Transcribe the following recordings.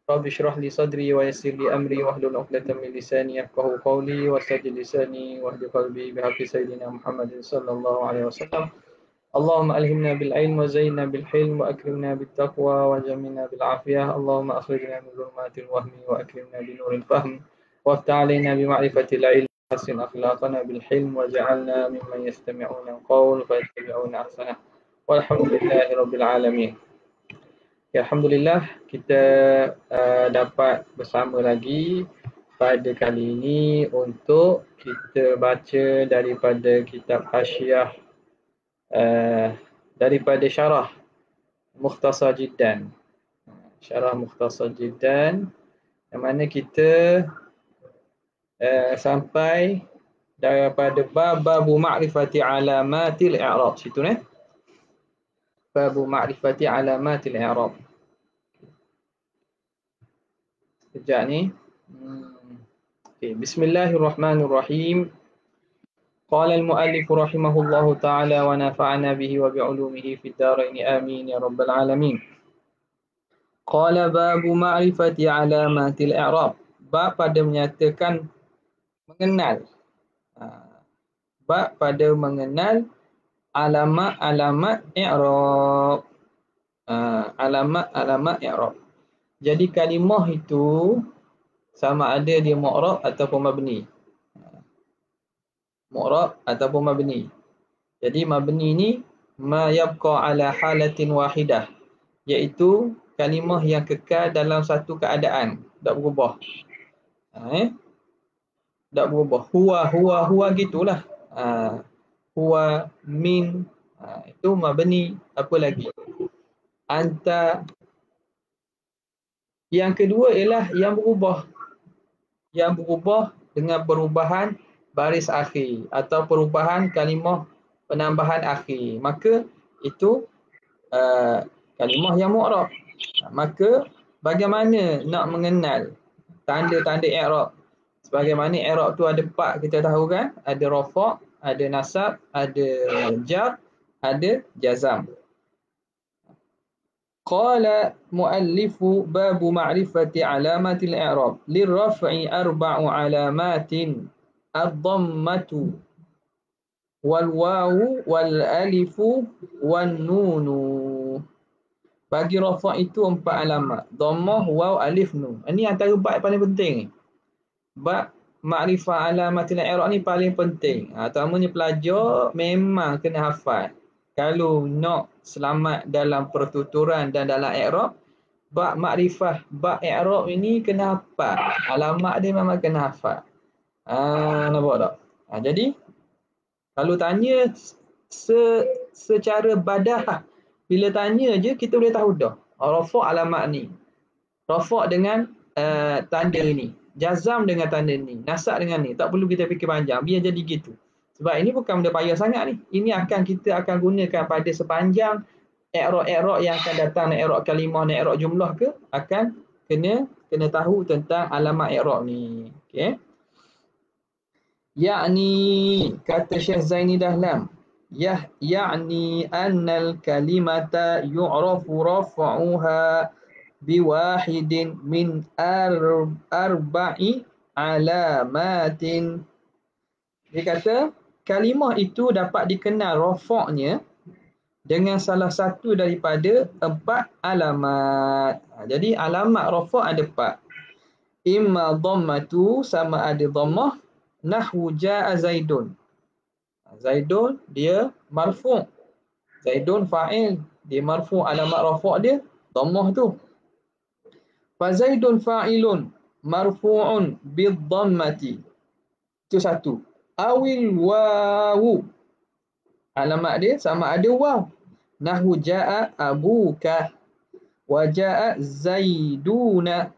Rabbi shrah li sadri wa yassir li amri wahlul 'uqdatam min lisani yafqahu qawli wastajil lisani wahdi qalbi bihaqqi sayyidina Muhammadin sallallahu alaihi wasallam. Allahumma alhimna bil ilm wa zayyinna bil hilm wa akrimna bit taqwa wa jamilna bil afiyah. Allahumma akhrijna min dhulumatil wahmi wa akrimna bi nuril fahm waftah 'alaina bi ma'rifatil ilm hasin akhlaqana bil hilm waj'alna mimman yastami'una al-qawl fayattabi'una ahsanah. Walhamdulillahi rabbil alamin. Ya, Alhamdulillah kita dapat bersama lagi pada kali ini untuk kita baca daripada kitab Hasyiah daripada Syarah Mukhtasar Jiddan. Syarah Mukhtasar Jiddan yang mana kita sampai daripada babu ma'rifati alamatil i'rab. Situ ni. Babu ma'rifati alamatil i'rab. Sekejap ni. Okay. Bismillahirrahmanirrahim. Qala al-muallif rahimahullahu ta'ala wa nafa'ana bihi wa bi'ulumihi fid dharain amin ya rabbal alamin. Qala babu ma'rifati alamatil i'rab. Bab pada menyatakan mengenal. Bab pada mengenal alamat-alamat i'rab. Alamat-alamat i'rab. Jadi kalimah itu sama ada dia mu'rab ataupun mabni. Mu'rab ataupun mabni. Jadi mabni ni ma yabqa ala halatin wahidah, iaitu kalimah yang kekal dalam satu keadaan, tak berubah. Tak berubah. Huwa gitulah. Huwa, min, itu mabni. Apa lagi? Anta. Yang kedua ialah yang berubah. Yang berubah dengan perubahan baris akhir atau perubahan kalimah penambahan akhir. Maka itu kalimah yang mu'rab. Maka bagaimana nak mengenal tanda-tanda i'rab? Sebagaimana i'rab tu ada 4 kita tahu kan? Ada rafa', ada nasab, ada jar, ada jazam. Qala muallifu babu ma'rifati alamatil i'rab. Lirraf'i arba'u alamatin. Ad-dhammatu wal wawu wal alifu wan nunu. Bagi rafa' itu 4 alamat. Dhammah, waw, alif, nun. Ini antara bab paling penting. Bab ma'rifah alamatil i'rab ni paling penting. Terutamanya pelajar memang kena hafal. Kalau nak selamat dalam pertuturan dan dalam i'rab, bab makrifah, bab i'rab ini kena hafal. Alamat dia memang kena hafal. Nampak tak? Jadi kalau tanya secara badah, bila tanya je kita boleh tahu dah. Rafa' alamat ni. Rafa' dengan tanda ni. Jazam dengan tanda ni. Nasab dengan ni. Tak perlu kita fikir panjang. Biar jadi gitu. Sebab ini bukan benda payah sangat ni. Ini kita akan gunakan pada sepanjang i'rab yang akan datang, i'rab kalimah, i'rab jumlah ke, akan kena tahu tentang alamat i'rab ni. Okey. Ya'ni, kata Syekh Zaini Dahlam, ya'ni annal kalimata yu'rafu raf'uha biwahidin min arba'i alamatin. Dia kata kalimah itu dapat dikenal rafa'nya dengan salah satu daripada 4 alamat. Jadi alamat rafa' ada 4. Imma dhammatu, sama ada dhammah. Nahwu ja'a Zaidun. Zaidun dia marfu'. Zaidun fa'il, dia marfu', alamat rafa' dia dhammah tu. Fa Zaidun fa'ilun marfu'un bidhammati. Itu satu. Awil wawu, alamat dia sama ada waw. Nahwu ja'a abuka wa ja'a Zaiduna.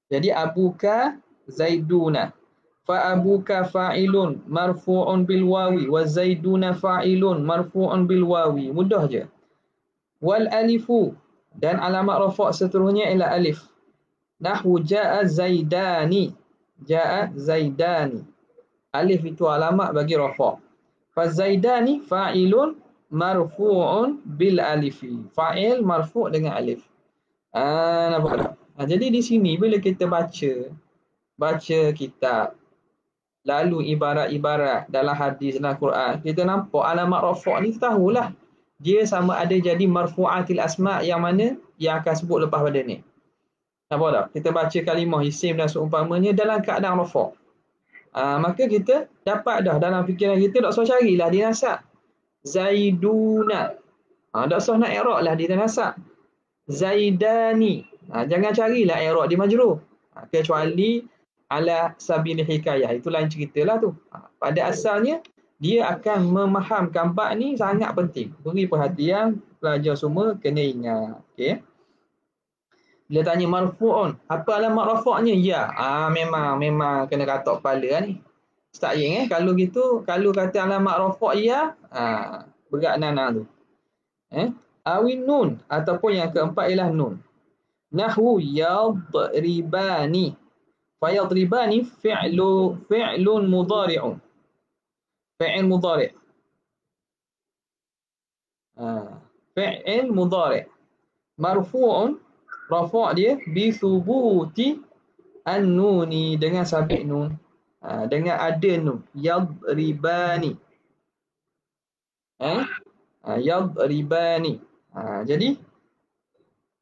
Jadi abuka Zaiduna. Fa abuka fa'ilun marfu'un bil wawi wa Zaiduna fa'ilun marfu'un bil wawi. Mudah je. Wal alifu, dan alamat rafa' seterusnya ialah alif. Nahwu ja'a Zaidani. Ja'a Zaidani. Alif itu alamat bagi rafa'. Fa Zaidani fa'ilun marfu'un bil alifi. Fa'il marfu' dengan alif. Nampak tak? Jadi di sini bila kita baca kitab, lalu ibarat-ibarat dalam hadis dalam Quran, kita nampak alamat rafa' ni tahulah dia sama ada jadi marfu'atil asma' yang mana yang akan sebut lepas pada ni. Nampak tak? Kita baca kalimah isim dan seumpamanya dalam keadaan rafa'. Maka kita dapat dah dalam fikiran kita, tak usah carilah dia nasab. Zaiduna. Tak usah nak i'rab lah dia nasab. Zaidani. Jangan carilah i'rab di majrur. Kecuali ala sabil hikayah. Itu lain ceritalah tu. Pada asalnya dia akan memahamkan bab ni sangat penting. Beri perhatian, pelajar semua kena ingat. Okey. Bila tanya marfu'un, apa alamat rafa'nya? Ya. Memang kena katok kepala ni. Tak ingat kalau gitu, kalau kata alamat rafa' ya, berat nana tu. Awin nun ataupun yang keempat ialah nun. Nahwu yadribani. Fayadribani fi'lun mudhari'un. Fi'il mudhari'. Fi'il mudhari'. Marfu'un, rafa' dia bi thubuti an-nuni, dengan sabit nun. Dengan ada nun. Yadribani. Yadribani. Jadi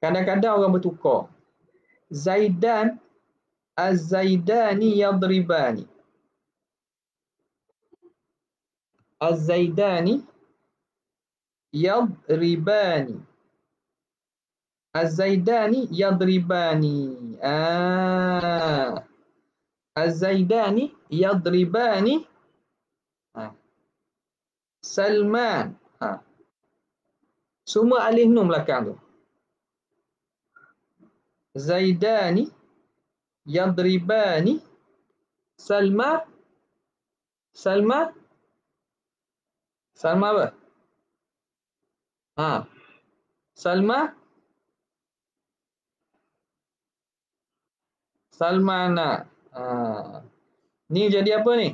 kadang-kadang orang bertukar. Zaidan, Az-Zaidani yadribani. Az-Zaidani yadribani. Az-Zaidani yadribani. Az-Zaidani yadribani. Salman. Semua alif nun belakang tu. Zaidani yadribani. Salma apa? Salmana. Ni jadi apa ni?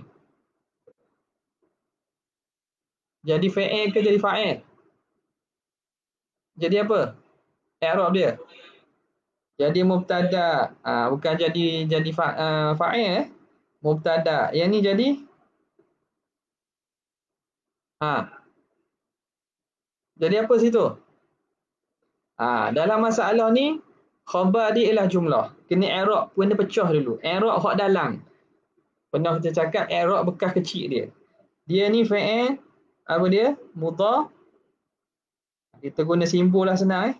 Jadi fa'il ke jadi fa'il? Jadi apa? I'rab dia. Jadi mubtada. Bukan jadi fa'il. Mubtada. Yang ni jadi jadi apa situ? Dalam masalah ni khabar dia ialah jumlah. Kena i'rab, kena pecah dulu. I'rab hak dalam. Pernah kita cakap i'rab bekas kecil dia. Dia ni fa'il, apa dia? Mudhaf. Kita guna simbol lah senang.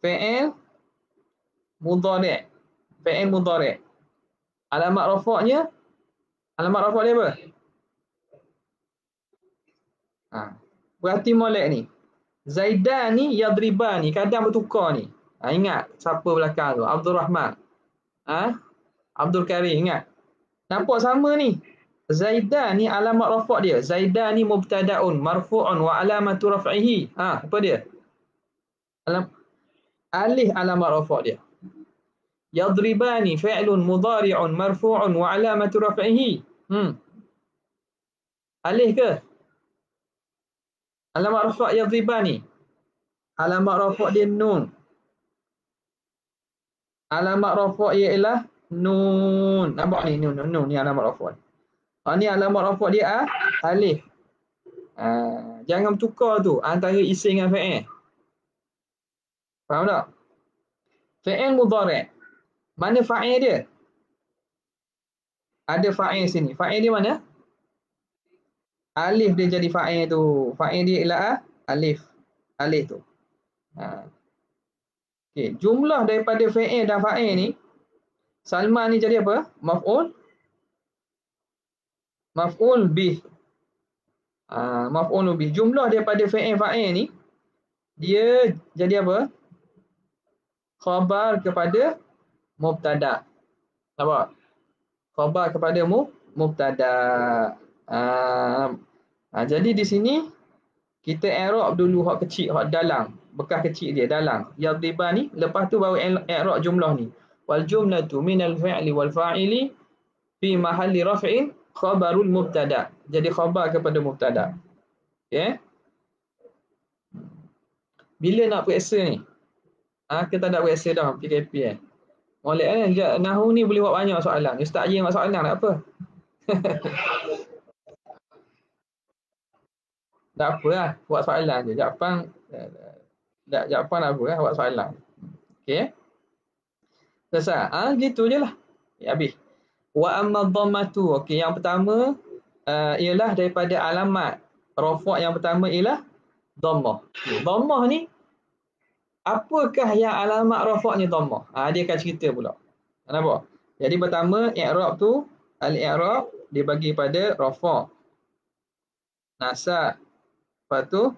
Fa'il mudhari'. Fa'il mudhari'. Alamat rafa'nya, alamat rafa' dia apa? Berarti molek ni. Zaidani yadribani. Kadang bertukar ni. Ingat siapa belakang tu? Abdul Rahman. Abdul Karim, ingat. Nampak sama ni. Zaidani alamat rafa' dia. Zaidani mubtada'un marfu'un wa alamatu raf'ihi. Apa dia? Alih alamat rafa' dia. Yadribani fi'lun mudhari'un marfu'un wa alamatu raf'ihi. Alih ke? Alamat rafa' yadribani. Alamat rafa' dia nun. Alamat rafa' ialah nun. Nampak ni nun ni alamat rafa'. Ni alamat rafa' dia alif. Jangan bertukar tu antara isim dengan fa'il. Faham tak? Fa'il mudhari'. Mana fa'il dia? Ada fa'il sini. Fa'il dia mana? Alif dia jadi fa'il tu. Fa'il dia ialah alif. Alif tu. Okey, jumlah daripada fa'il dan fa'il ni, Salman ni jadi apa? Maf'ul bih. Maf'ul bih. Jumlah daripada fa'il ni, dia jadi apa? Khabar kepada mubtada. Nampak? Khabar kepada mubtada. Jadi di sini kita i'rab dulu hak kecil, hak dalam, bekas kecil dia dalam. Yadribani, lepas tu baru i'rab jumlah ni. Wal jumlatu minal fi'li wal fa'ili fi mahalli raf'in khabarul mubtada. Jadi khabar kepada mubtada. Okey. Bila nak periksa ni? Kita dah biasa dah PKP Molek Nahu ni boleh buat banyak soalan. Ustaz je buat soalan tak apa. Tak apa lah. Buat soalan je. Jawapan apa lah buat soalan. Okey. Selesai. Gitu je lah. Habis. Wa amma dhammatu. Okey, yang pertama ialah daripada alamat rafa' yang pertama ialah dhammah. Dhammah ni apakah yang alamat rafa'nya dhammah? Dia akan cerita pula. Kenapa? Jadi pertama i'rab tu al-i'rab dibagi pada rafa', nasab, lepas tu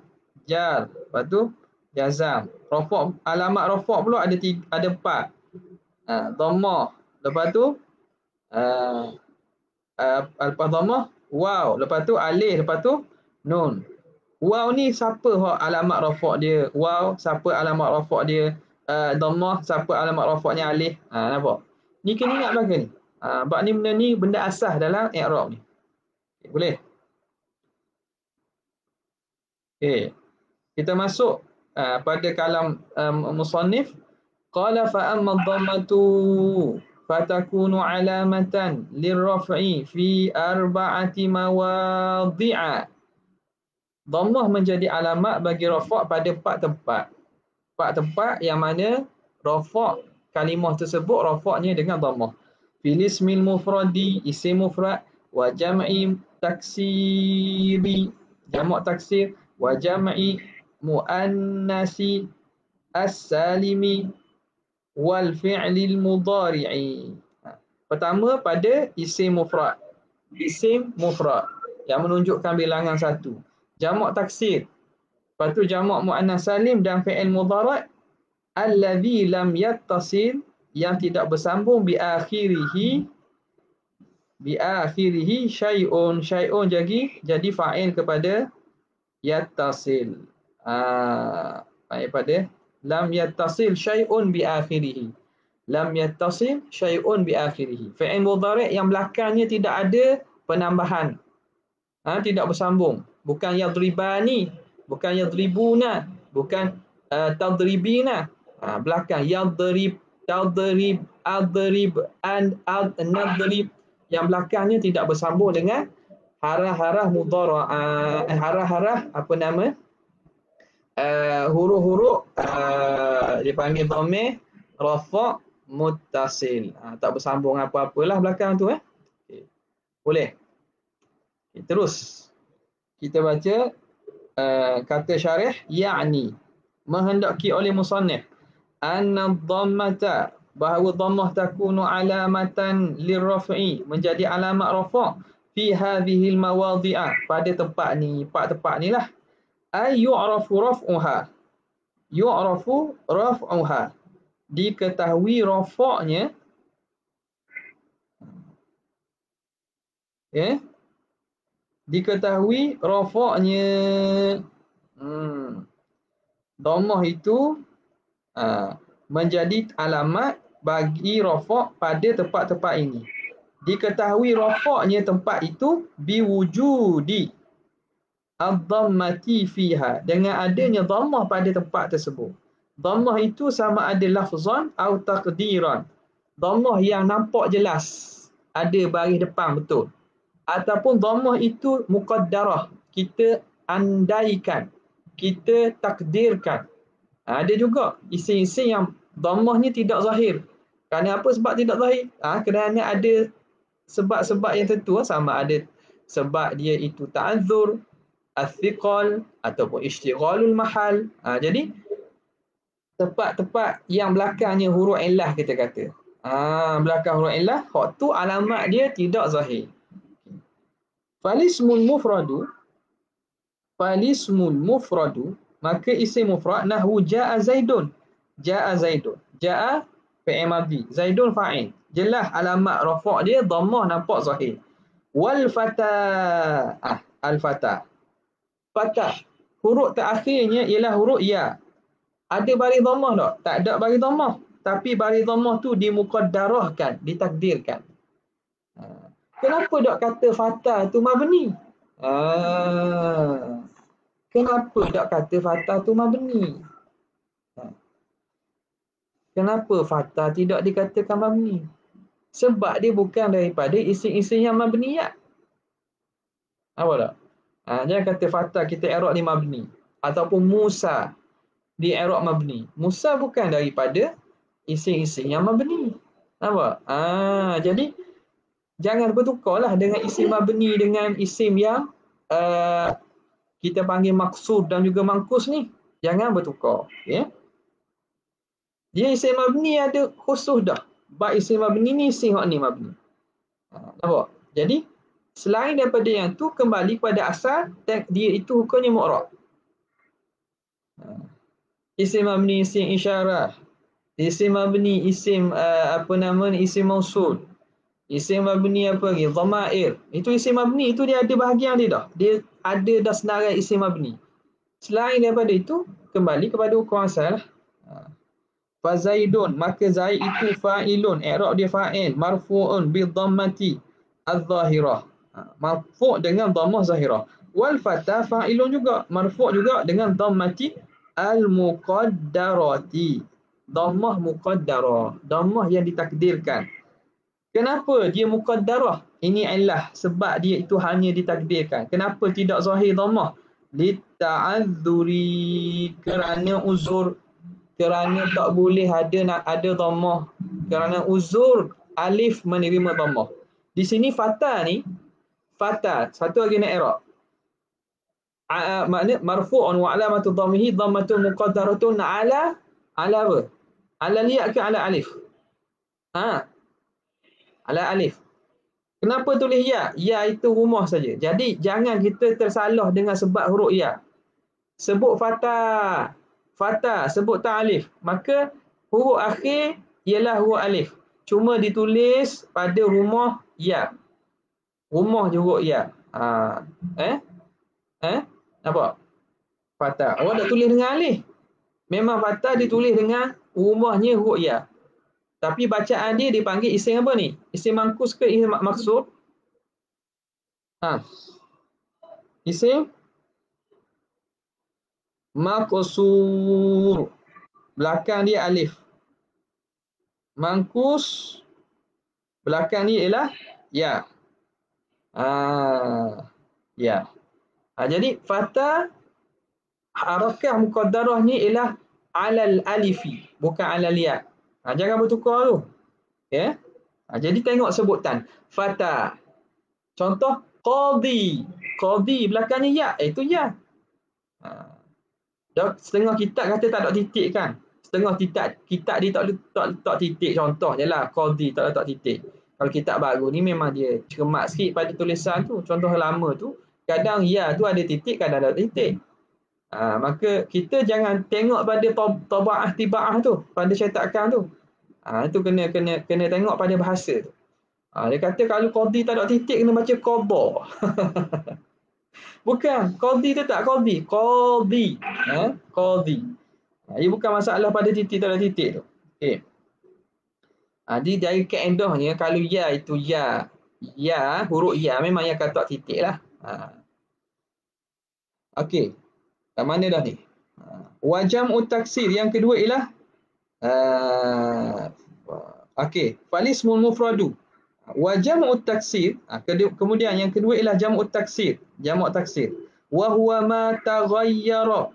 jar, lepas tu jazam. Rafa' alamat rafa' pula ada 4. Dhammah, lepas tu lepas dhammah waw, lepas tu alif, lepas tu nun. Waw ni siapa alamat rafa' dia? Waw siapa alamat rafa' dia? Dhammah siapa alamat rafa'nya alif? Nampak? Ni kena ingat belaka ni. Sebab ni benda ni benda asas dalam i'rab ni. Okay, boleh? Okay. Kita masuk pada kalam musannif. Qala fa amma dhammatu fatakunu alamatan lirraf'i fi arba'ati mawadhi'a. Dhammah menjadi alamat bagi rafa' pada 4 tempat. 4 tempat yang mana rafa' kalimah tersebut rafa'nya dengan dhammah. Fil ismil mufradi, isim mufrad, wa jam'i taksiri, jamak taksir, wa jam'i muannasi as-salimi wal fi'lil mudhari'i. Pertama pada isim mufrad. Isim mufrad yang menunjukkan bilangan 1. Jamak taksir. Lepas tu jamak muannas salim dan fi'il mudhari' allazi lam yattasil yang tidak bersambung bi akhirihi syai'un. Syai'un jadi fa'il kepada yattasil. Pada lam yattasil syai'un bi akhirihi. Lam yattasil syai'un bi akhirihi. Fi'il mudhari' yang belakangnya tidak ada penambahan. Tidak bersambung. Bukan yadribani, bukan yadribuna, bukan tadribina. Belakang yadrib, tadrib, adrib, nadrib. Yang belakangnya tidak bersambung dengan harah-harah mudhara', harah-harah apa nama? Huruf-huruf dipanggil dhamir rafa' muttasil. Tak bersambung apa-apalah belakang tu. Okay. Boleh. Okay, terus kita baca kata syarih, ya'ni menghendaki oleh musannif anna dhammata, bahawa dhammah takunu alamatan lirraf'i, menjadi alamat rafa' fi hadhil mawadhi'a, pada tempat ni, 4 tempat ni lah. Ay yu'rafu raf'uha, yu'rafu raf'uha, diketahui rafa'nya, diketahui rafa'nya. Dhammah itu menjadi alamat bagi rafa' pada tempat-tempat ini. Diketahui rafa'nya tempat itu biwujudi ad-dhammati fiha, dengan adanya dhammah pada tempat tersebut. Dhammah itu sama ada lafzan atau taqdiran. Dhammah yang nampak jelas, ada baris depan betul. Ataupun dhammah itu muqaddarah, kita andaikan, kita takdirkan. Ada juga isim-isim yang dhammahnya tidak zahir. Kerana apa sebab tidak zahir? Kerana ada sebab-sebab yang tentu, sama ada sebab dia itu ta'adzur, athiqal, ataupun ishtighalul mahal. Jadi tempat-tempat yang belakangnya huruf illah kita kata. Belakang huruf illah, hak tu alamat dia tidak zahir. Falismul mufradu, maka isim mufrad nahwu ja'a zaidun. Ja'a zaidun. Ja'a fi'il madhi, zaidun fa'il. Jelas alamat rafa' dia dhammah nampak zahir. Wal fata, al fata. Fata, huruf terakhirnya ialah huruf ya. Ada baris dhammah tak? Tak ada baris dhammah. Tapi baris dhammah tu dimuqaddarahkan, ditakdirkan. Kenapa dok kata fata tu mabni? Kenapa dok kata fata tu mabni? Kenapa fatha tidak dikatakan mabni? Sebab dia bukan daripada isim-isim yang mabniyat. Apa tak? Jangan kata fatha kita i'rab ni mabni. Ataupun Musa di i'rab mabni. Musa bukan daripada isim-isim yang mabni. Nampak? Jadi jangan bertukarlah dengan isim mabni dengan isim yang kita panggil maksud dan juga mangkus ni. Jangan bertukar. Ya? Dia isim mabni ada khusus dah. Bab isim mabni ni isim hak ni mabni. Nampak? Jadi selain daripada yang tu kembali kepada asal dia itu hukumnya mu'rab. Isim mabni isim isyarah. Isim mabni isim isim mausul. Isim mabni apa lagi? Dhamair. Itu isim mabni itu dia ada bahagian dia dah. Dia ada dah senarai isim mabni. Selain daripada itu kembali kepada hukum asal. Fa Zaidun, maka Zaid itu fa'ilun, i'rab dia fa'il, marfu'un bi dhammati adh-dhahirah. Marfu' dengan dhammah zahirah. Wal fata fa'ilun juga, marfu' juga dengan dhammati al-muqaddarati. Dhammah muqaddarah, dhammah yang ditakdirkan. Kenapa dia muqaddarah? Ini adalah sebab dia itu hanya ditakdirkan. Kenapa tidak zahir dhammah? Lita'adzuri, kerana uzur, kerana tak boleh ada dhammah, kerana uzur alif menerima dhammah. Di sini fata ni, fata satu lagi nak i'rab. Makna marfu'un wa alamatu dhammihi dhammatun muqaddaratun ala apa? Ala liya ke ala alif? Ala alif. Kenapa tulis ya? Ya itu rumah saja. Jadi jangan kita tersalah dengan sebab huruf ya. Sebut fata, fata sebut tak alif, maka huruf akhir ialah huruf alif. Cuma ditulis pada rumah ya. Rumah je huruf ya. Nampak? Fata. Awak tak tulis dengan alif. Memang fata ditulis dengan rumahnya huruf ya. Tapi bacaan dia dipanggil isim apa ni? Isim mangkus ke isim maksud? Isim maqsur. Belakang dia alif. Mangkus belakang ni ialah ya. Ya. Jadi fata harakah muqaddarah ni ialah alal alifi, bukan alal ya. Jangan bertukar tu. Ya. Jadi tengok sebutan fata. Contoh qadi. Qadi belakangnya ya, itu ya. Setengah kitab kata tak ada titik kan. Setengah kitab dia tak titik, contoh je lah qadi tak letak titik. Kalau kitab baru ni memang dia cermat sikit pada tulisan tu. Contoh lama tu kadang ya tu ada titik, kadang ada titik. Maka kita jangan tengok pada tabaah tibaah tu, pada cetakan tu. Itu kena tengok pada bahasa tu. Dia kata kalau qadi tak ada titik kena baca qadha. Bukan, qadi tu tak qadi, qadi. Qadi. Ia bukan masalah pada titik tak ada titik tu. Okey. Jadi dari kaedahnya kalau ya itu ya. Ya, huruf ya memang yang kata titik lah. Okey. Kat mana dah ni? Wa jam'u taksir yang kedua ialah okey, falismul mufradu. Wa jam'u taksir, kemudian yang kedua ialah jam'u taksir, jamak taksir. Wa huwa ma taghayyara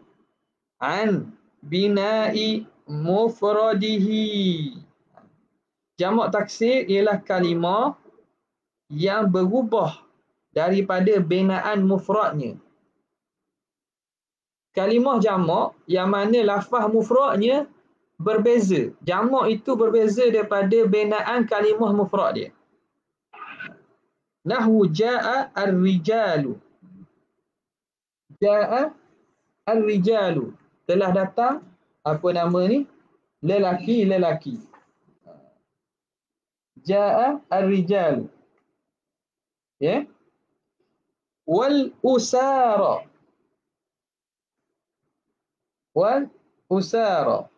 an bina'i mufradihi. Jamak taksir ialah kalimah yang berubah daripada binaan mufradnya. Kalimah jamak yang mana lafaz mufradnya berbeza. Jamak itu berbeza daripada binaan kalimah mufrad dia. Nahwu ja'a ar-rijalu. Ja'a ar-rijalu. Telah datang apa nama ni? Lelaki-lelaki. Ja'a ar-rijalu. Ya. Wal usara. Wal usara.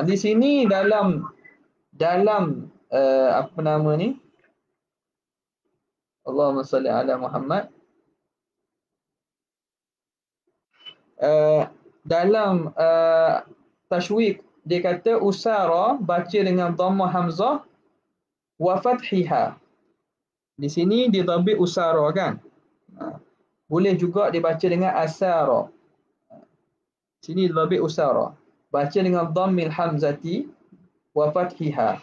Di sini dalam apa nama ni? Allahumma salli ala Muhammad. dalam tashwiq dia kata usara baca dengan dhammah hamzah wa fathiha. Di sini dia dhabit usara kan. Boleh juga dibaca dengan asara. Sini dhabit usara. Baca dengan dhammil hamzati wa fathiha.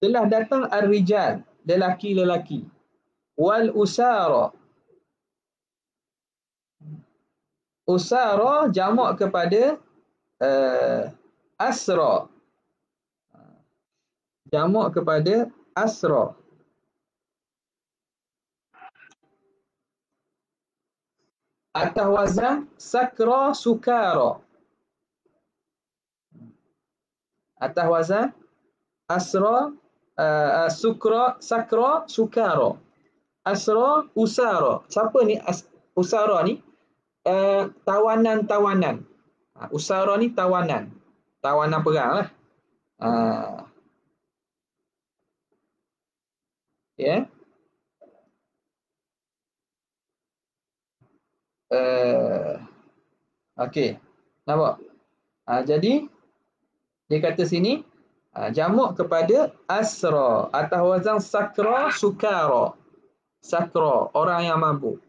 Telah datang ar-rijal, lelaki-lelaki. Wal usara. Usara jamak kepada asra. Jamak kepada asra. Atas wazan sakra sukara. Atas wazan asra sakra sukara. Asra usara. Siapa ni usara ni? Tawanan-tawanan. Usara ni tawanan. Tawanan perang lah. Ya. Okey. Nampak? Jadi dia kata sini jamak kepada asra atas wazan sakra sukara. Sakra orang yang mabuk.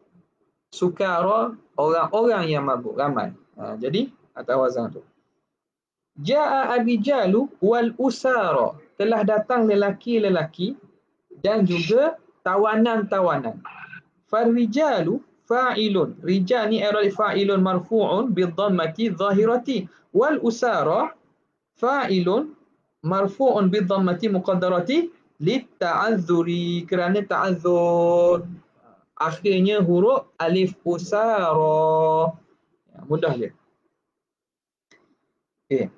Sukara orang-orang yang mabuk, ramai. Jadi atas wazan tu. Ja'a ar-rijalu wal usara. Telah datang lelaki-lelaki dan juga tawanan-tawanan. Far-rijalu fa'ilun. Rijal ni i'rab fa'ilun marfu'un bidhammati dhahirati wal usara fa'ilun marfu'un bidhammati muqaddarati litta'azzuri, kerana ta'azzur. Akhirnya huruf alif usara. Mudah je. Okay.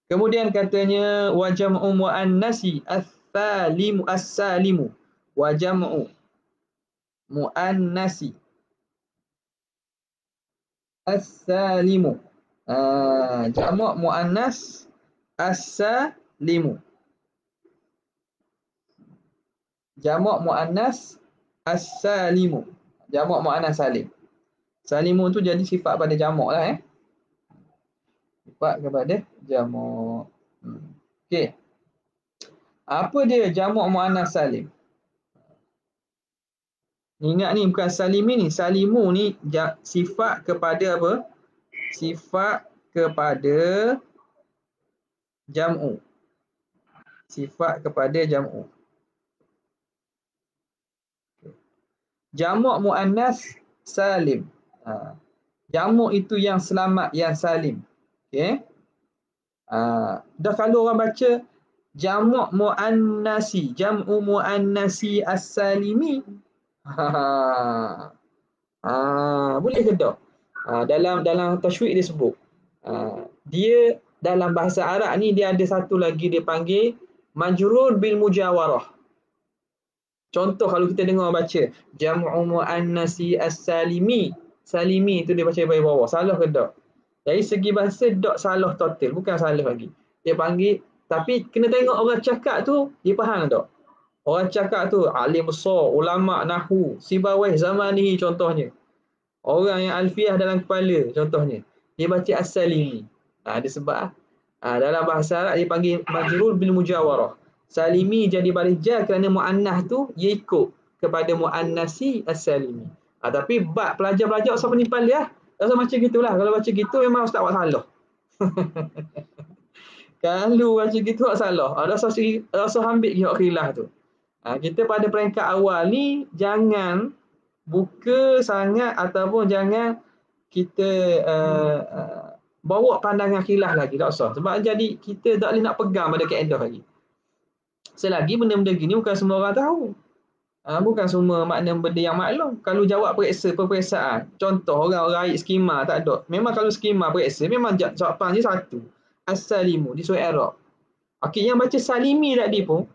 Kemudian katanya wa jam'u muannasi as-salimu as-salimu. Wa jam'u muannasi as-salimu. Jamak muannas as-salimu. Jamak muannas as-salimu. Jamak muannas salim. Salimu tu jadi sifat pada jamak lah. Sifat kepada jamak. Okey. Apa dia jamak muannas salim? Ingat ni bukan salimi ni. Salimu ni sifat kepada apa? Sifat kepada jam'u. Sifat kepada jam'u. Jamak muannas salim. Jamak itu yang selamat, yang salim. Okey. Dah kalau orang baca jamak muannasi, jam'u muannasi as-salimi. Boleh ke tak? Dalam tashwiq dia sebut. Dia dalam bahasa Arab ni dia ada satu lagi dia panggil majrur bil mujawarah. Contoh kalau kita dengar baca jam'u muannasi as-salimi, salimi itu dia baca dari bawah. Salah ke tak? Dari segi bahasa tak salah total, bukan salah lagi. Dia panggil, tapi kena tengok orang cakap tu dia faham tak? Orang cakap tu alim besar, ulama nahwu, Sibawayh zamanihi contohnya. Orang yang alfiah dalam kepala contohnya. Dia baca as-salimi. Dia sebab dalam bahasa Arab dia panggil majrur bil mujawarah. Salimi jadi baris jar kerana muannah tu dia ikut kepada muannasi as-salimi. Tapi bab pelajar-pelajar usah penipal dia. Tak usah baca gitulah. Kalau baca gitu memang ustaz buat salah. Kalau baca gitu tak salah. Rasa ambil hak khilaf tu. Kita pada peringkat awal ni jangan buka sangat ataupun jangan kita bawa pandangan khilaf lagi, tak usah. Sebab jadi kita tak boleh nak pegang pada kaedah lagi. Selagi benda-benda gini bukan semua orang tahu. Bukan semua makna benda yang maklum. Kalau jawab peperiksaan, contoh orang raih skema tak ada. Memang kalau skema periksa memang jawapan dia satu. As-salimu di surah Arab. Okey, yang baca salimi tadi pun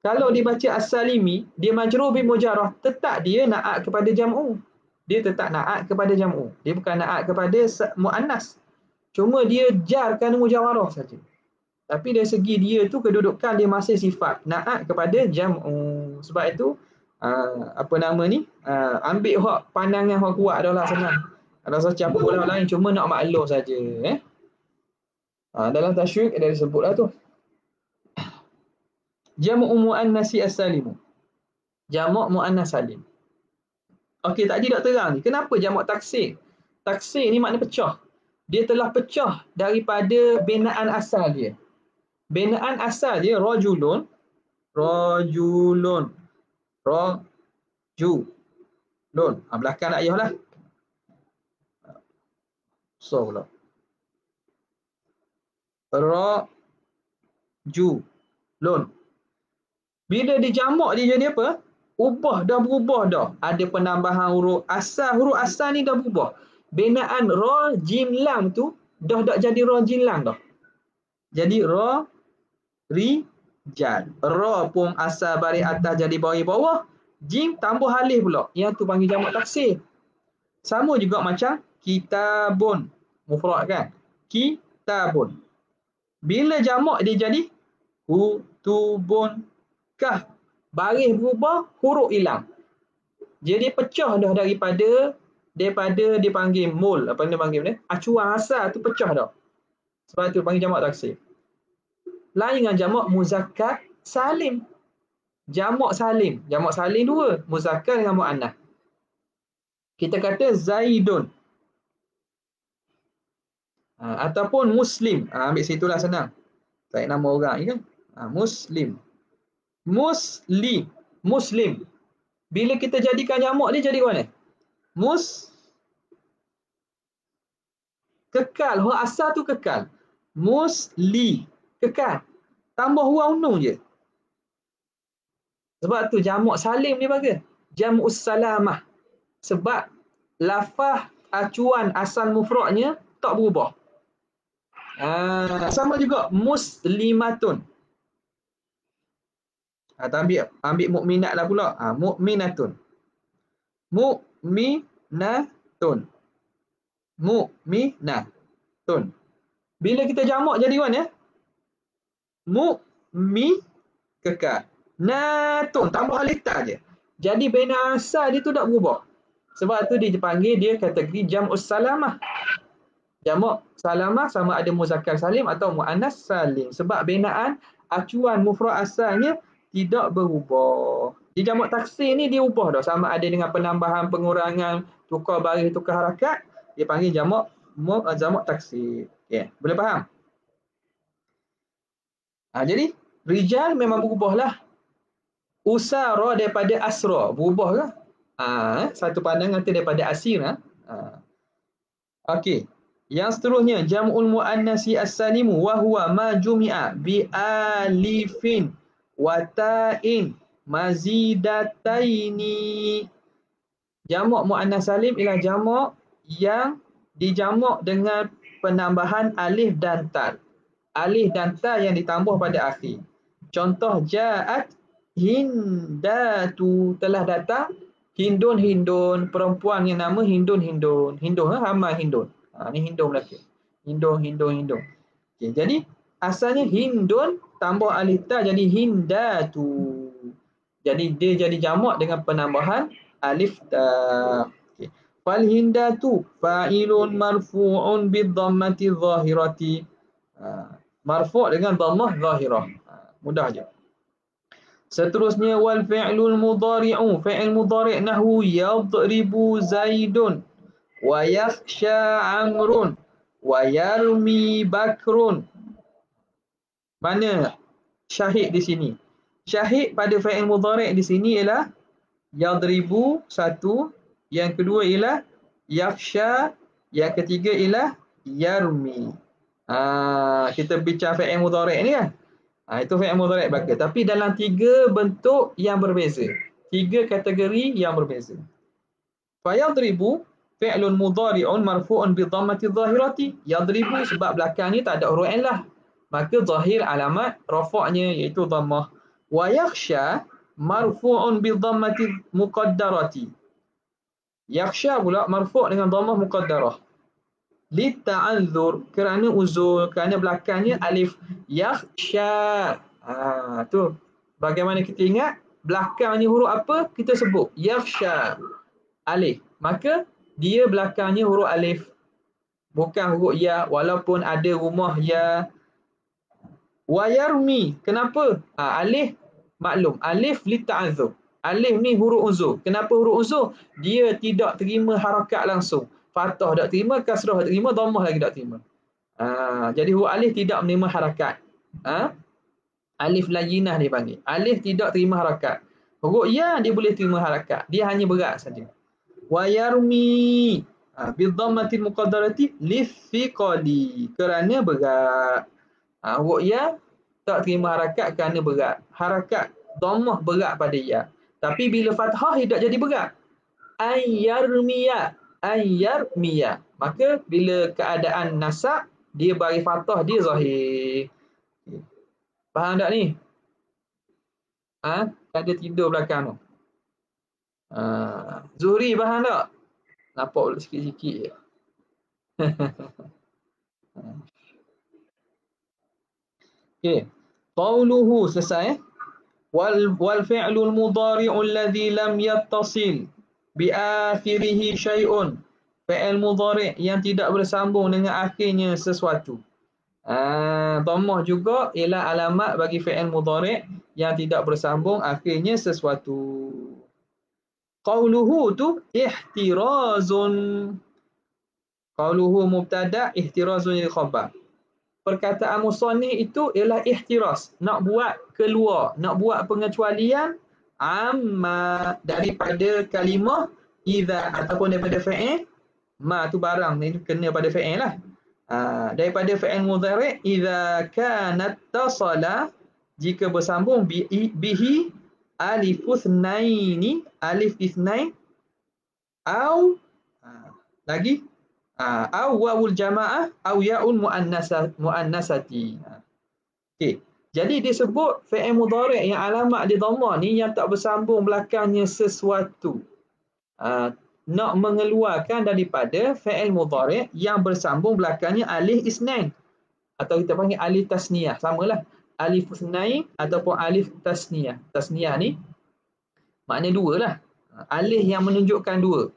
kalau dia baca as-salimi, dia majrur bil mujarrah, tetap dia naat kepada jam'u. Dia tetap naat kepada jam'u. Dia bukan naat kepada muannas. Cuma dia jar kerana mujawarah saja. Tapi dari segi dia tu kedudukan dia masih sifat naat kepada jam'u. Sebab itu Apa nama ni? Ambil hak pandangan hak kuat dah lah, senang. Rasa siapa pula lain cuma nak maklum saja. Dalam tasyrik ada disebutlah tu. Jamu muannasi as-salimu. Jamak muannas salim. Okey, tadi dak terang ni. Kenapa jamak taksir? Taksir ni makna pecah. Dia telah pecah daripada binaan asal dia. Binaan asal dia rajulun, rajulun, rajulun. Belakang nak ayah lah. So pula. Rajulun. Bila dijamak dia jadi apa? Berubah dah. Ada penambahan huruf asal. Huruf asal ni dah berubah. Binaan ra jim lam tu dah tak jadi ra jim lam dah. Jadi ra rijal. Ra pun asal baris atas jadi baris bawah. Jim tambah alif pula. Yang tu panggil jamak taksir. Sama juga macam kitabun. Mufrad kan? Kitabun. Bila jamak dia jadi kutubun. Kah baris berubah, huruf hilang. Jadi pecah dah daripada dipanggil mul, apa dia panggil ni? Acuan asal tu pecah dah. Sebab tu panggil jamak taksir. Lain dengan jamak muzakkar salim. Jamak salim dua, muzakkar dengan muannas. Kita kata Zaidun. Ataupun Muslim. Ambil situlah senang. Tarik nama orang ni kan. Muslim. Muslim. Bila kita jadikan jamak dia jadi mana? Kekal. Huruf asal tu kekal. Musli. Kekal. Tambah huruf nun je. Sebab tu jamak salim dia panggil jamus salamah. Sebab lafaz acuan asal mufradnya tak berubah. Sama juga muslimatun. Ambil mukminat lah pula. Mukminatun. Mukminatun. Bila kita jamak jadi mana? Kekal. Natun. Tambah alif ta je. Jadi bina asal dia tu tak berubah. Sebab tu dia dipanggil dia kategori jam'us salamah. Jamak salamah sama ada muzakkar salim atau muannas salim. Sebab binaan acuan mufrad asalnya tidak berubah. Di jamak taksir ni dia ubah dah. Sama ada dengan penambahan, pengurangan, tukar baris, tukar harakat. Dia panggil jamak taksir. Okay. Boleh faham? Jadi rijal memang berubahlah. Usara daripada asra. Berubah ke? Satu pandangan tu daripada asir. Okey. Yang seterusnya jam'ul muannasi as-salimu wa huwa ma jumi'a bi alifin wa ta'in mazidataini. Jamak muannas salim ialah jamak yang dijamak dengan penambahan alif dan ta. Alif dan ta yang ditambah pada akhir. Contoh ja'at hindatu, telah datang hindun, perempuan yang nama hindun, ramai hindun. Ni hindun lelaki. Hindun. Okay, jadi asalnya hindun tambah alif ta jadi hindatu. Jadi dia jadi jamak dengan penambahan alif ta. Okay. Fal hindatu fa'ilun marfu'un bidhammati zahirati. Marfu' dengan dhammah zahirah. Mudah je. Seterusnya wal fi'lul mudhari'u, fi'il mudhari' nahwu yadribu zaidun wa yakhsha amrun wa yarmi bakrun. Mana syahid di sini? Syahid pada fi'il mudhari' di sini ialah yadribu satu, yang kedua ialah yakhsha, yang ketiga ialah yarmi. Kita bincang fi'il mudhari' ni kan. Itu fi'il mudhari' belaka. Tapi dalam tiga bentuk yang berbeza. Tiga kategori yang berbeza. Fayadribu fi'lun mudhari'un marfu'un bi dhammati zahirati. Yadribu sebab belakang ni tak ada huruf illah. Maka zahir alamat rafa'nya iaitu dhammah. Wa yakhsha marfu'un bi dhammati muqaddarati. Yakhsha pula marfu' dengan dhammah muqaddarah. Lita'adzur, kerana uzur, kerana belakangnya alif yakhsha. Tu bagaimana kita ingat? belakangnya huruf apa? Kita sebut yakhsha, alif. Maka dia belakangnya huruf alif, bukan huruf ya, walaupun ada rumah ya. Wa yarmi, kenapa? Alif maklum, alif li ta'adzur. Alif ni huruf uzur. Kenapa huruf uzur? Dia tidak terima harakat langsung. Fathah tak terima, kasrah tak terima, dhammah lagi tak terima. Jadi huruf alif tidak menerima harakat. Alif layyinah dia panggil. Alif tidak terima harakat. Huruf ya dia boleh terima harakat. Dia hanya berat saja. Wa yarmi bidhammatil muqaddarati lithiqali, kerana berat. Huruf ya tak terima harakat kerana berat. Harakat dhammah berat pada ya. Tapi bila fathah tidak jadi berat. Ayyarmiya, ayyarmiya. Maka bila keadaan nasab, dia bagi fathah, dia zahir. Faham tak ni? Ada tidur belakang tu. Zuhri faham tak? Nampak sikit-sikit je. Okey. Qauluhu selesai. Wal fi'lul mudhari'u alladhi lam yattasil bi akhirih syai'un. Fi'il mudhari' yang tidak bersambung dengan akhirnya sesuatu. Dhammah juga ialah alamat bagi fi'il mudhari' yang tidak bersambung akhirnya sesuatu. Qauluhu tu ihtirazun. Qauluhu mubtada', ihtirazun lil khabar. Perkataan musannif itu ialah ihtiraz, nak buat keluar, nak buat pengecualian amma, daripada kalimah idza ataupun daripada fi'il. Ma tu barang, ni kena pada fi'il lah. Daripada fi'il mudhari' idza kanat tasala, jika bersambung bihi alifus naini, alif itsnain, au lagi au wawul jamaah au yaul muannasati. Okey. Jadi disebut fi'il mudhari' yang alamat di dhammah ni yang tak bersambung belakangnya sesuatu. Nak mengeluarkan daripada fi'il mudhari' yang bersambung belakangnya alif isnain, atau kita panggil alif tasniyah, samalah. Alif isnain ataupun alif tasniyah. Tasniyah ni makna dua lah. Alif yang menunjukkan dua.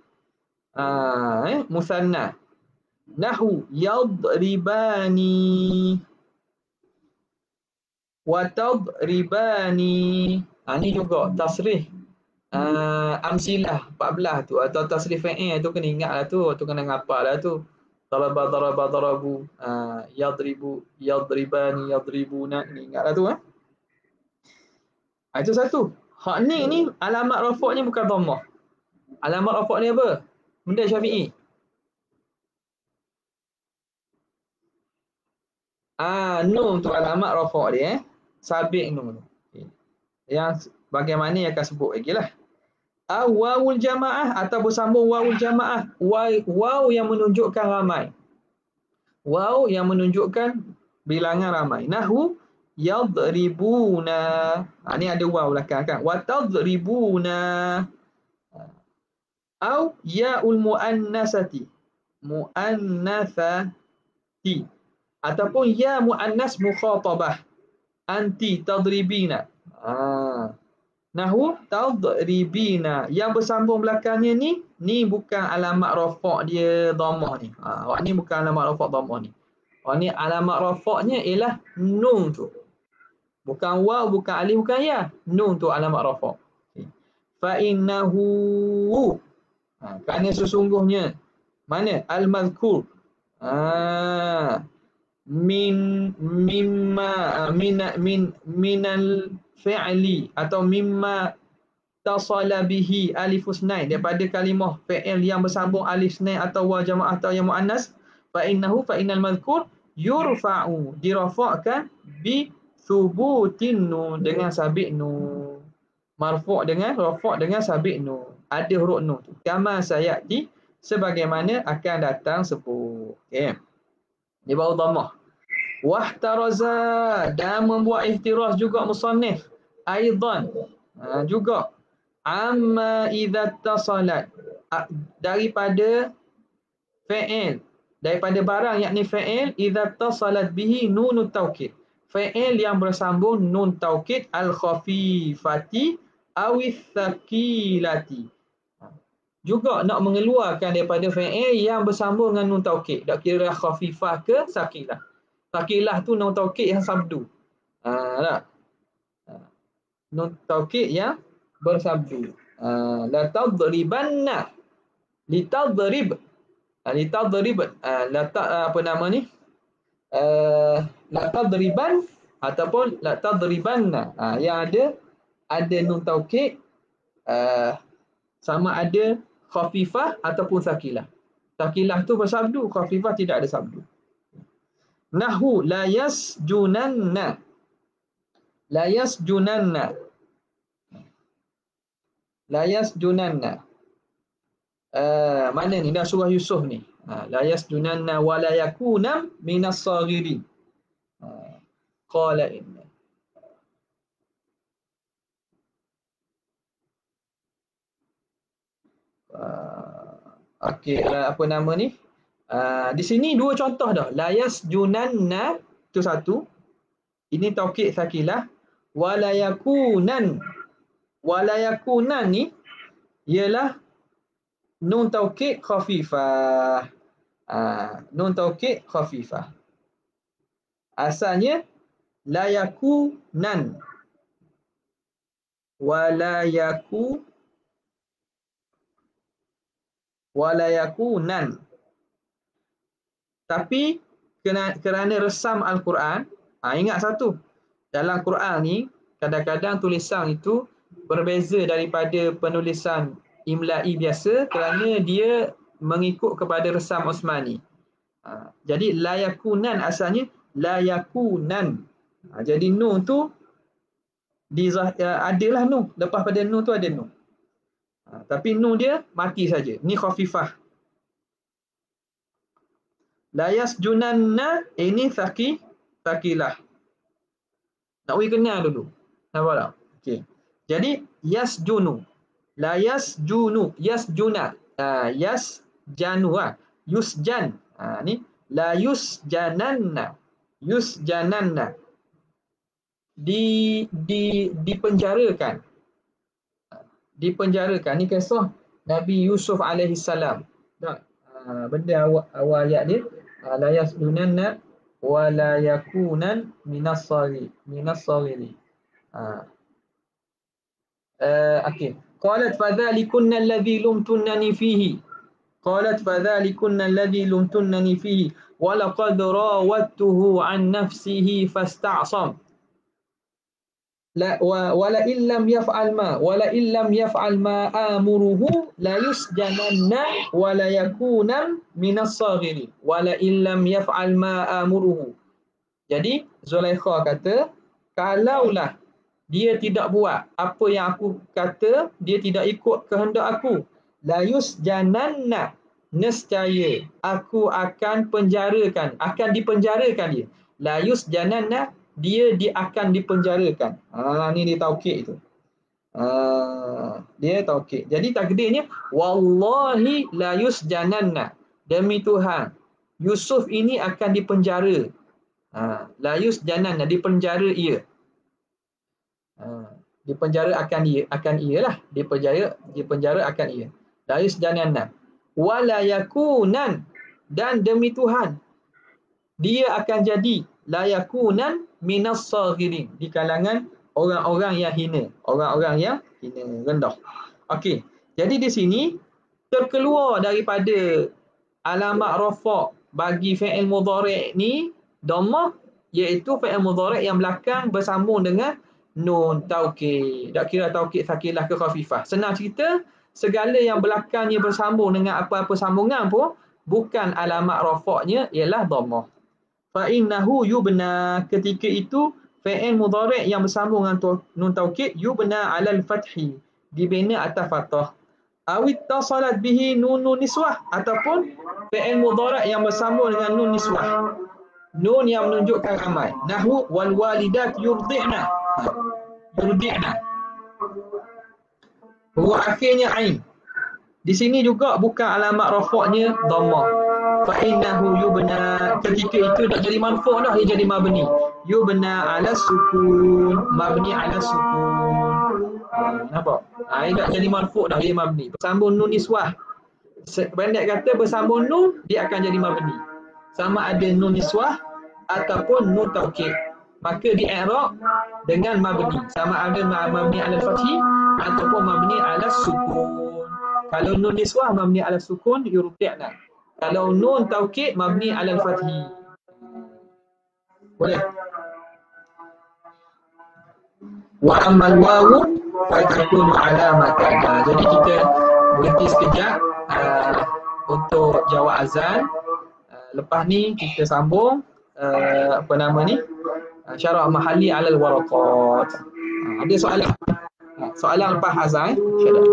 Musanna. Nahu yadribani wa tadribani. Ni juga tasrih amsilah 14 tu, atau tasrih fi'il tu kena ingat lah tu kena ngapal lah tu. Daraba daraba darabu, yadribu yadribani yadribuna, ni ingat lah tu. Itu satu. Hak ni alamat rafa'nya bukan dhammah. Alamat rafa' ni apa? Benda Syafi'i. Nun tu alamat rafa' dia, sabik nun. Yang bagaimana yang akan sebut lagi lah. Wawul jamaah atau bersambung wawul jamaah. Waw yang menunjukkan ramai. Waw yang menunjukkan bilangan ramai. Nahu yadribuna. Ni ada waw belakang kan. Wa tadribuna. Au ya'ul muannasati. Muannasati. Ataupun ya muannas mukhatabah. Anti tadribina. Nahu tadribina. Yang bersambung belakangnya ni bukan alamat rafa' dia dhammah ni. Ni bukan alamat rafa' dhammah ni. Ni alamat rafa'nya ialah nun tu. Bukan waw, bukan alif, bukan ya. Nun tu alamat rafa'. Fa innahu. Kerana sesungguhnya mana al-mazkur minal fi'li atau mimma tasala bihi alif husnain, daripada kalimah fi'il yang bersambung alif husnain atau waw jamaah atau yang muannas. Fa innal mazkur yurfa'u, dirafa'kan bi thubutin nun, dengan sabit nun. Marfu' dengan rafa' dengan sabit nun. Ada huruf nun tu. Kama sayati, sebagaimana akan datang sebut. Okey. Dia baru dhammah. Wahtaraza, dan membuat ihtiraz juga musannif. Aidan, juga. Amma idza tasalat, daripada fi'il, daripada barang yakni fi'il idza tasalat bihi nunut taukid. Fi'il yang bersambung nun taukid al-khafifati awis thaqilati. Juga nak mengeluarkan daripada fi'il yang bersambung dengan nun taukid. Tak kira khafifah ke sakilah. Sakilah tu nun taukid yang sabdu. Tak? Nun taukid yang bersabdu. La tadribanna. Litadrib. Litadrib. Apa nama ni? La tadriban ataupun la tadribanna. Yang ada nun taukid sama ada khafifah ataupun sakilah. Sakilah tu bersabdu, khafifah tidak ada sabdu. Nahu la yasjunanna. La yasjunanna. La yasjunanna. Mana ni? Dah surah Yusuf ni. La yasjunanna wa la yakuna minas saghirin. Qala inna. Okey, apa nama ni? Di sini dua contoh dah. La yasjunanna tu satu. Ini taukid sakilah. Wa la yakunan. Wa la yakunan ni ialah nun taukid khafifah. Nun taukid khafifah. Asalnya la yakunan. Wa la yakunan. Tapi kerana resam Al-Quran, ingat satu. Dalam Quran ni kadang-kadang tulisan itu berbeza daripada penulisan imla'i biasa kerana dia mengikut kepada resam Osmani. Jadi la yakunan asalnya la yakunan. Jadi nun tu adalah nun. Lepas pada nun tu ada nun. Tapi nun dia mati saja. Ni khafifah. La yasjunanna ini sakilah. Nak kenal dulu. Nampak tak? Okey. Jadi yasjunu. La yasjunu. Yasjuna. Yasjanu. Yusjan. Ni. La yusjananna. Yusjananna. Dipenjarakan. Dipenjarakan. Ni kisah Nabi Yusuf alaihissalam. Tak? Benda awal ayat dia. La yasjunanna wa la yakunan minas saghirin. Okey. Qalat fadhalikunna alladhi lumtunnani fihi. Qalat fadhalikunna alladhi lumtunnani fihi wa laqad rawattuhu an nafsihi fasta'sam. Wala illam yaf'al ma amuruhu la yusjananna wala yakunan minas saghirin. Wala illam yaf'al ma amuruhu. Jadi Zulaikha kata, kalaulah dia tidak buat apa yang aku kata, dia tidak ikut kehendak aku, la yusjananna, nescaya aku akan dipenjarakan dia. La yusjananna, dia akan dipenjarakan. Ni dia taukid itu. Dia taukid. Jadi takdirnya wallahi la yusjananna. Demi Tuhan, Yusuf ini akan dipenjara. La yusjananna, dipenjara ia. Dipenjara akan ia lah. Dipenjara akan ia. La yusjananna. Wala yakunan, dan demi Tuhan, dia akan jadi la yakunan minas saghirin, di kalangan orang-orang yang hina, orang-orang yang hina, rendah. Okey. Jadi di sini terkeluar daripada alamat rafa' bagi fi'il mudhari' ni dhammah, iaitu fi'il mudhari' yang belakang bersambung dengan nun taukid. Tak kira taukid sakilah ke khafifah. Senang cerita, segala yang belakangnya bersambung dengan apa-apa sambungan pun bukan alamat rafa'nya ialah dhammah. Fa'innahu yubna, ketika itu fi'il mudhari' yang bersambung dengan nun taukid yubna 'alal fathi, dibina atas fathah. Awit tasalat bihi nunun niswah, ataupun fi'il mudhari' yang bersambung dengan nun niswah, nun yang menunjukkan ramai. Nahwu wal walidat yurdi'na. Yurdi'na. Huruf akhirnya ain. Di sini juga bukan alamat rafa'nya dhammah. Fa'innahu yubna, ketika itu tak jadi marfu' dah, dia jadi mabni. Yubna ala sukun, mabni ala sukun. Nampak? Ini tak jadi marfu' dah, jadi mabni. Bersambung nun niswah. Pendek kata bersambung nun, dia akan jadi mabni. Sama ada nun niswah ataupun nun taukid. Maka di i'rab dengan mabni. Sama ada mabni ala fathi ataupun mabni ala sukun. Kalau nun niswah mabni ala sukun yurti'na. Kalau nun taukid mabni ala fathi. Boleh? Wa ammal wawu fatakunu alamatan. Jadi kita berhenti sekejap untuk jawab azan. Lepas ni kita sambung apa nama ni? Syarah mahalli alal waraqat. Ada soalan? Soalan lepas azan? Syarah.